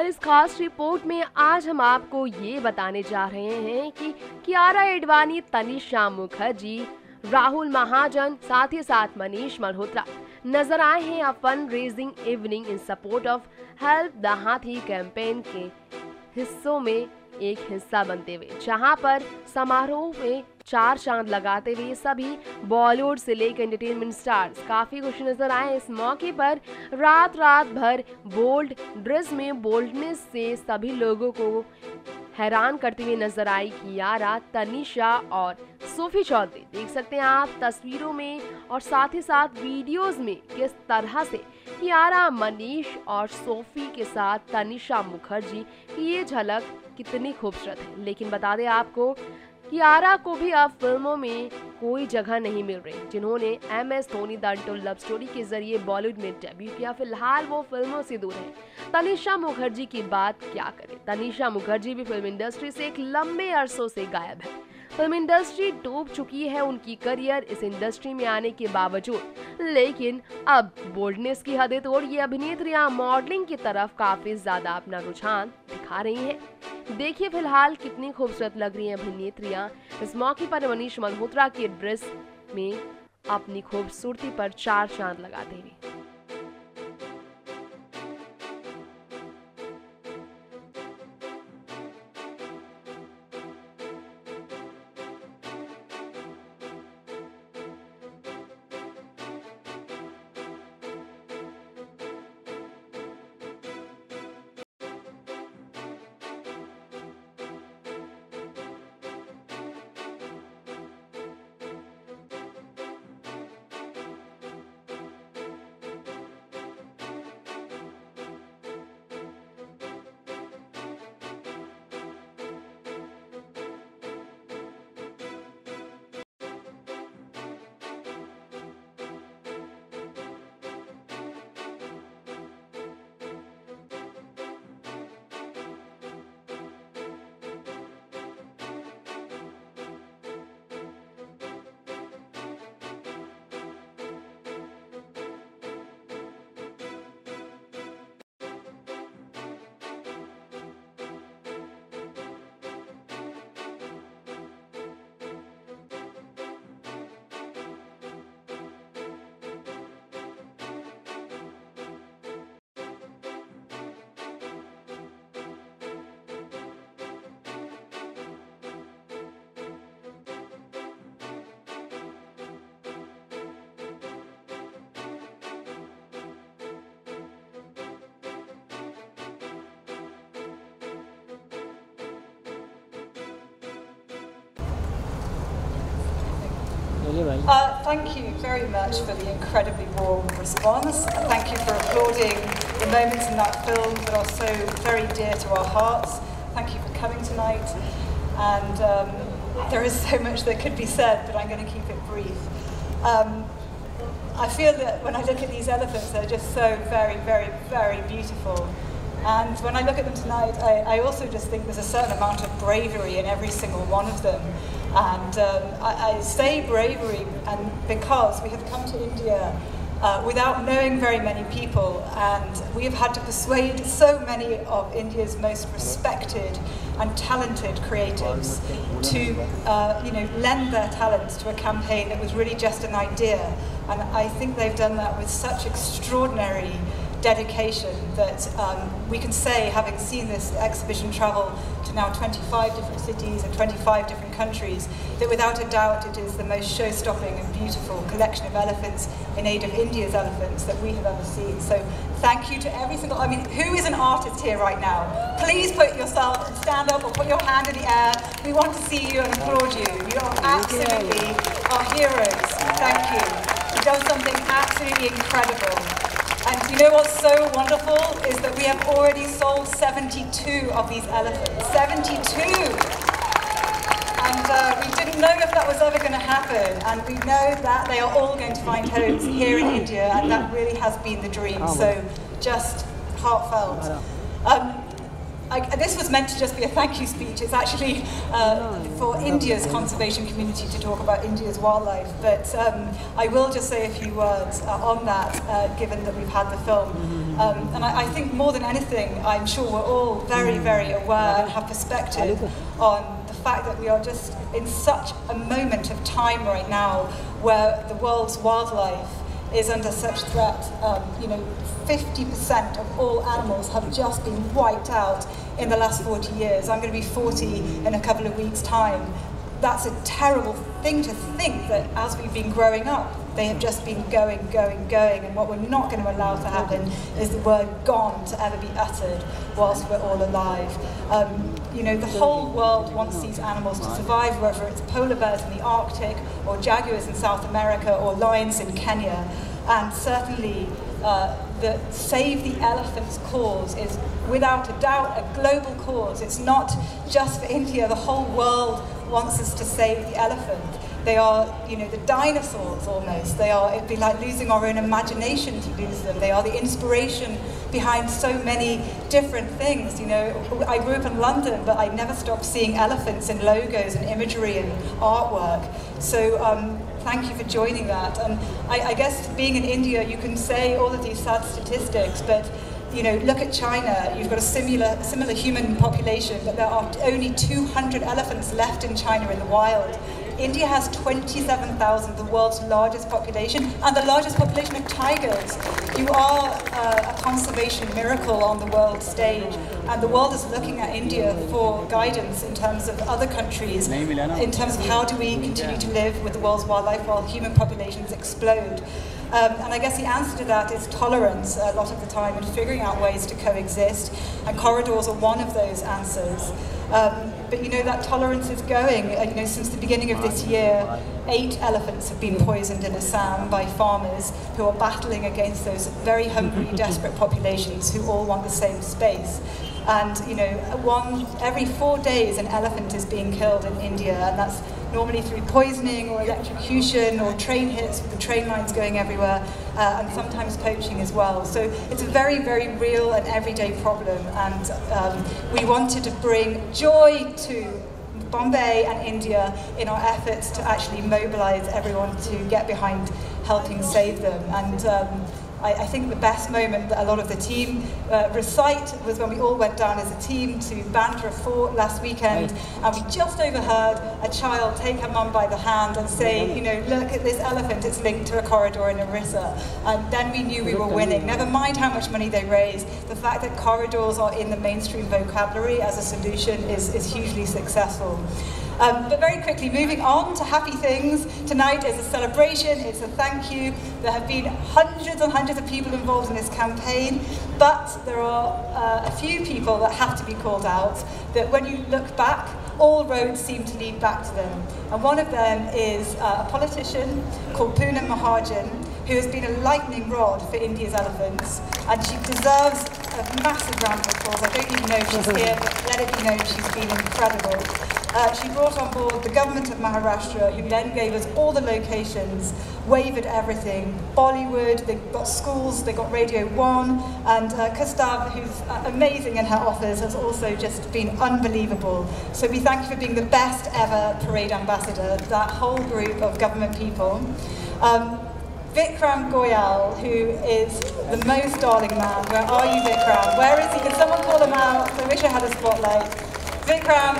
इस खास रिपोर्ट में आज हम आपको ये बताने जा रहे हैं कि कियारा एडवाणी, तनिषा मुखर्जी, राहुल महाजन, साथ ही साथ मनीष मल्होत्रा नजर आए हैं a fund raising evening in support of help the हाथी कैंपेन के हिस्सों में एक हिस्सा बनते हुए, जहां पर समारोह में चार चांद लगाते हुए सभी बॉलीवुड से लेकर एंटरटेनमेंट स्टार्स काफी खुश नजर आए। इस मौके पर रात भर बोल्ड ड्रेस में बोल्डनेस से सभी लोगों को हैरान करते हुए नजर आई कियारा, तनिषा और सोफी चौधरी। देख सकते हैं आप तस्वीरों में और साथ ही साथ वीडियोस में किस तरह से कियारा, मनीष और सोफी के साथ तनिषा मुखर्जी की ये झलक कितनी खूबसूरत है। लेकिन बता दें आपको, कियारा को भी अब फिल्मों में कोई जगह नहीं मिल रही। जिन्होंने MS Dhoni the untold love story के जरिए बॉलीवुड में डेब्यू किया, फिलहाल वो फिल्मों से दूर है। तनिषा मुखर्जी की बात क्या करें, तनिषा मुखर्जी भी फिल्म इंडस्ट्री से एक लंबे अरसों से गायब है। फिल्म इंडस्ट्री डूब चुकी है उनकी करियर इस इंडस्ट्री में आने के बावजूद, लेकिन अब बोल्डनेस की हदें तोड़ ये अभिनेत्रियां मॉडलिंग की तरफ काफी ज्यादा अपना रुझान दिखा रही हैं। देखिए फिलहाल कितनी खूबसूरत लग रही हैं अभिनेत्रियां इस मौके पर मनीष मल्होत्रा के ड्रेस में अपनी खूबसूरती पर चार चांद लगाते हुए। Thank you very much for the incredibly warm response. Thank you for applauding the moments in that film that are so very dear to our hearts. Thank you for coming tonight. And there is so much that could be said, but I'm going to keep it brief. I feel that when I look at these elephants, they're just so very, very, very beautiful. And when I look at them tonight, I also just think there's a certain amount of bravery in every single one of them. And I say bravery and because we have come to India without knowing very many people, and we have had to persuade so many of India's most respected and talented creatives to lend their talents to a campaign that was really just an idea. And I think they've done that with such extraordinary dedication that we can say, having seen this exhibition travel to now 25 different cities and 25 different countries, that without a doubt it is the most show-stopping and beautiful collection of elephants in aid of India's elephants that we have ever seen. So thank you to every single, who is an artist here right now? Please put yourself and stand up or put your hand in the air. We want to see you and applaud you. You are absolutely our heroes. Thank you. You've done something absolutely incredible. And you know what's so wonderful is that we have already sold 72 of these elephants. 72! And we didn't know if that was ever going to happen. And we know that they are all going to find homes here in India, and that really has been the dream. So just heartfelt. this was meant to just be a thank you speech. It's actually for India's conservation community to talk about India's wildlife. But I will just say a few words on that, given that we've had the film. And I think more than anything, I'm sure we're all very, very aware and have perspective on the fact that we are just in such a moment of time right now where the world's wildlife is under such threat. 50% of all animals have just been wiped out in the last 40 years. I'm going to be 40 in a couple of weeks' time. That's a terrible thing to think, that as we've been growing up, they have just been going, and what we're not going to allow to happen is the word gone to ever be uttered whilst we're all alive. The whole world wants these animals to survive, whether it's polar bears in the Arctic, or jaguars in South America, or lions in Kenya. And certainly the Save the Elephants cause is without a doubt a global cause. It's not just for India, the whole world wants us to save the elephant. They are, the dinosaurs almost. It'd be like losing our own imagination to lose them. They are the inspiration behind so many different things. I grew up in London, but I never stopped seeing elephants in logos and imagery and artwork. So thank you for joining that. And I guess being in India, you can say all of these sad statistics, but look at China. You've got a similar human population, but there are only 200 elephants left in China in the wild. India has 27,000, the world's largest population, and the largest population of tigers. You are a conservation miracle on the world stage, and the world is looking at India for guidance in terms of other countries, in terms of how do we continue to live with the world's wildlife while human populations explode. And I guess the answer to that is tolerance a lot of the time, and figuring out ways to coexist, and corridors are one of those answers. But that tolerance is going. Since the beginning of this year, 8 elephants have been poisoned in Assam by farmers who are battling against those very hungry, desperate populations who all want the same space. And every 4 days an elephant is being killed in India, and that's normally through poisoning or electrocution or train hits with the train lines going everywhere, and sometimes poaching as well. So it's a very, very real and everyday problem, and we wanted to bring joy to Bombay and India in our efforts to actually mobilize everyone to get behind helping save them. And I think the best moment that a lot of the team recite was when we all went down as a team to Bandra Fort last weekend, and we just overheard a child take her mum by the hand and say, look at this elephant, it's linked to a corridor in Orissa. And then we knew we were winning. Never mind how much money they raise, the fact that corridors are in the mainstream vocabulary as a solution is hugely successful. But very quickly, moving on to happy things. Tonight is a celebration, it's a thank you. There have been hundreds and hundreds of people involved in this campaign, but there are a few people that have to be called out, that when you look back, all roads seem to lead back to them. And one of them is a politician called Poonam Mahajan, who has been a lightning rod for India's elephants, and she deserves a massive round of applause. I don't even know if she's here, but let it be known she's been incredible. She brought on board the government of Maharashtra, who then gave us all the locations, waived everything. Bollywood, they got schools, they got Radio 1, and Kustab, who's amazing in her offers, has also just been unbelievable. So we thank you for being the best ever parade ambassador, that whole group of government people. Vikram Goyal, who is the most darling man. Where are you, Vikram? Where is he? Can someone call him out? I wish I had a spotlight. Vikram,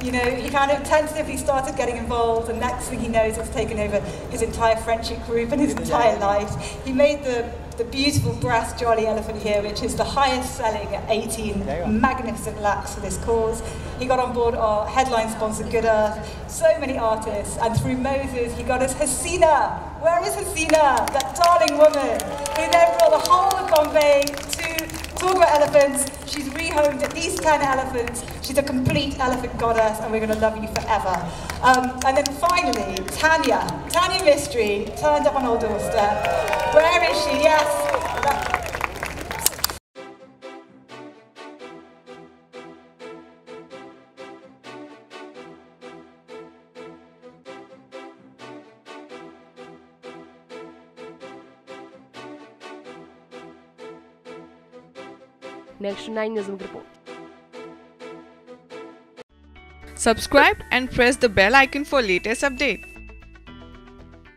he kind of tentatively started getting involved, and next thing he knows, it's taken over his entire friendship group and his entire life. He made the beautiful brass jolly elephant here, which is the highest selling at 18 magnificent lakhs for this cause. He got on board our headline sponsor, Good Earth, so many artists, and through Moses, he got us Hasina. Where is Hasina? That darling woman who then brought the whole of Bombay to talk about elephants. She's rehomed at least 10 elephants. She's a complete elephant goddess, and we're going to love you forever. And then finally, Tanya Mystery, turned up on our doorstep. Where is she? Yes. Next 9 News report. Subscribe and press the bell icon for latest update.